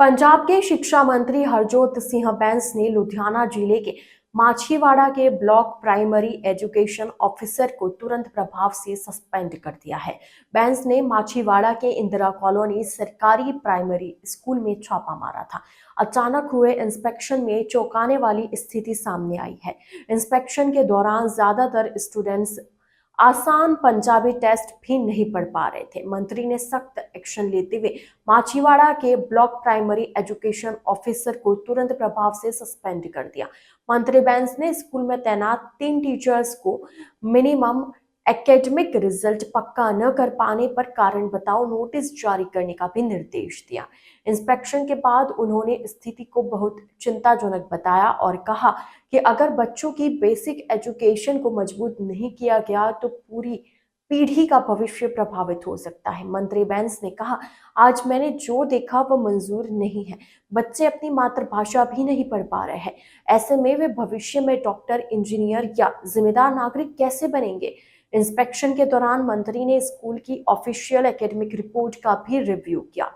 पंजाब के शिक्षा मंत्री हरजोत सिंह बैंस ने लुधियाना जिले के माछीवाड़ा के ब्लॉक प्राइमरी एजुकेशन ऑफिसर को तुरंत प्रभाव से सस्पेंड कर दिया है। बैंस ने माछीवाड़ा के इंदिरा कॉलोनी सरकारी प्राइमरी स्कूल में छापा मारा था। अचानक हुए इंस्पेक्शन में चौंकाने वाली स्थिति सामने आई है। इंस्पेक्शन के दौरान ज्यादातर स्टूडेंट्स आसान पंजाबी टेस्ट भी नहीं पढ़ पा रहे थे। मंत्री ने सख्त एक्शन लेते हुए माछीवाड़ा के ब्लॉक प्राइमरी एजुकेशन ऑफिसर को तुरंत प्रभाव से सस्पेंड कर दिया। मंत्री बैंस ने स्कूल में तैनात 3 टीचर्स को मिनिमम एकेडमिक रिजल्ट पक्का न कर पाने पर कारण बताओ नोटिस जारी करने का भी निर्देश दिया। इंस्पेक्शन के बाद उन्होंने स्थिति को बहुत चिंताजनक बताया और कहा कि अगर बच्चों की बेसिक एजुकेशन को मजबूत नहीं किया गया तो पूरी पीढ़ी का भविष्य प्रभावित हो सकता है। मंत्री बैंस ने कहा, आज मैंने जो देखा वह मंजूर नहीं है। बच्चे अपनी मातृभाषा भी नहीं पढ़ पा रहे हैं। ऐसे में वे भविष्य में डॉक्टर, इंजीनियर या जिम्मेदार नागरिक कैसे बनेंगे। इंस्पेक्शन के दौरान मंत्री ने स्कूल की ऑफिशियल एकेडमिक रिपोर्ट का भी रिव्यू किया,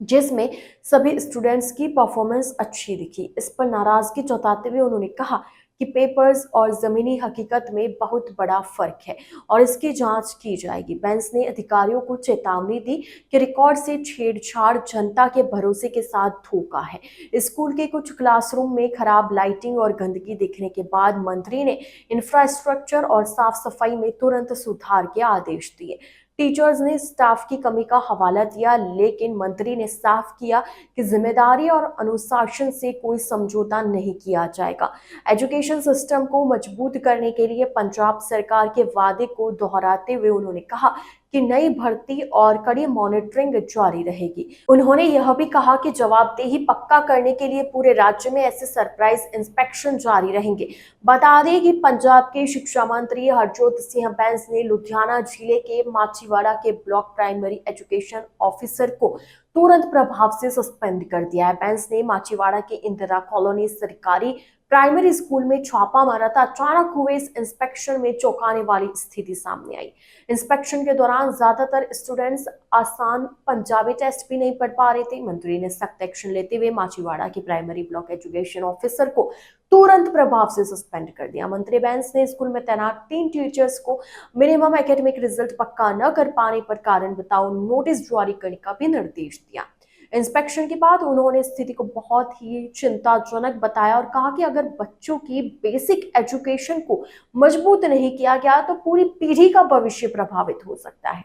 जिसमें सभी स्टूडेंट्स की परफॉर्मेंस अच्छी दिखी। इस पर नाराजगी जताते हुए उन्होंने कहा कि पेपर्स और जमीनी हकीकत में बहुत बड़ा फर्क है और इसकी जांच की जाएगी। बैंस ने अधिकारियों को चेतावनी दी कि रिकॉर्ड से छेड़छाड़ जनता के भरोसे के साथ धोखा है। स्कूल के कुछ क्लासरूम में खराब लाइटिंग और गंदगी दिखने के बाद मंत्री ने इंफ्रास्ट्रक्चर और साफ सफाई में तुरंत सुधार के आदेश दिए। टीचर्स ने स्टाफ की कमी का हवाला दिया, लेकिन मंत्री ने साफ किया कि जिम्मेदारी और अनुशासन से कोई समझौता नहीं किया जाएगा। एजुकेशन सिस्टम को मजबूत करने के लिए पंजाब सरकार के वादे को दोहराते हुए उन्होंने कहा कि नई भर्ती और कड़ी मॉनिटरिंग जारी रहेगी। उन्होंने यह भी कहा कि जवाबदेही पक्का करने के लिए पूरे राज्य में ऐसे सरप्राइज इंस्पेक्शन जारी रहेंगे। बता दें कि पंजाब के शिक्षा मंत्री हरजोत सिंह बैंस ने लुधियाना जिले के माछीवाड़ा के ब्लॉक प्राइमरी एजुकेशन ऑफिसर को तुरंत प्रभाव से सस्पेंड कर दिया है। बैंस ने माछीवाड़ा के इंदिरा कॉलोनी सरकारी प्राइमरी स्कूल में छापा मारा था। अचानक हुए इस इंस्पेक्शन में चौंकाने वाली स्थिति सामने आई। इंस्पेक्शन के दौरान ज्यादातर स्टूडेंट्स आसान पंजाबी टेस्ट भी नहीं पढ़ पा रहे थे। मंत्री ने सख्त एक्शन लेते हुए माछीवाड़ा के प्राइमरी ब्लॉक एजुकेशन ऑफिसर को तुरंत प्रभाव से सस्पेंड कर दिया। मंत्री बैंस ने स्कूल में तैनात 3 टीचर्स को मिनिमम एकेडमिक रिजल्ट पक्का न कर पाने पर कारण बताओ नोटिस जारी करने का भी निर्देश दिया। इंस्पेक्शन के बाद उन्होंने स्थिति को बहुत ही चिंताजनक बताया और कहा कि अगर बच्चों की बेसिक एजुकेशन को मजबूत नहीं किया गया तो पूरी पीढ़ी का भविष्य प्रभावित हो सकता है।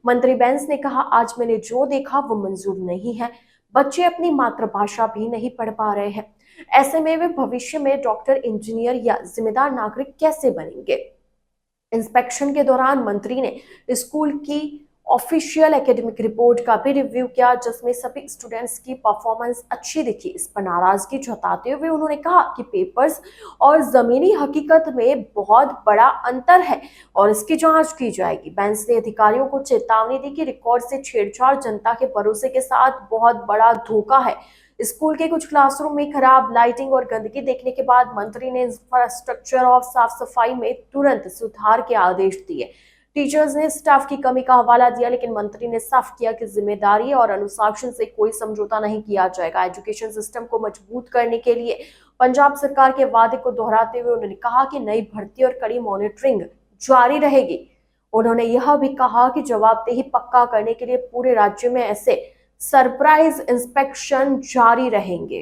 मंत्री बैंस ने कहा, आज मैंने जो देखा वो मंजूर नहीं है। बच्चे अपनी मातृभाषा भी नहीं पढ़ पा रहे हैं। ऐसे में वे भविष्य में डॉक्टर, इंजीनियर या जिम्मेदार नागरिक कैसे बनेंगे। इंस्पेक्शन के दौरान मंत्री ने स्कूल की ऑफिशियल एकेडमिक रिपोर्ट का भी रिव्यू किया, जिसमें सभी स्टूडेंट्स की परफॉर्मेंस अच्छी दिखी। इस पर नाराजगी जताते हुए उन्होंने कहा कि पेपर्स और जमीनी हकीकत में बहुत बड़ा अंतर है और इसकी जांच की जाएगी। बैंस ने अधिकारियों को चेतावनी दी कि रिकॉर्ड से छेड़छाड़ जनता के भरोसे के साथ बहुत बड़ा धोखा है। स्कूल के कुछ क्लासरूम में खराब लाइटिंग और गंदगी देखने के बाद मंत्री ने इंफ्रास्ट्रक्चर और साफ सफाई में तुरंत सुधार के आदेश दिए। टीचर्स ने स्टाफ की कमी का हवाला दिया, लेकिन मंत्री ने साफ किया कि जिम्मेदारी और अनुशासन से कोई समझौता नहीं किया जाएगा। एजुकेशन सिस्टम को मजबूत करने के लिए पंजाब सरकार के वादे को दोहराते हुए उन्होंने कहा कि नई भर्ती और कड़ी मॉनिटरिंग जारी रहेगी। उन्होंने यह भी कहा कि जवाबदेही पक्का करने के लिए पूरे राज्य में ऐसे सरप्राइज इंस्पेक्शन जारी रहेंगे।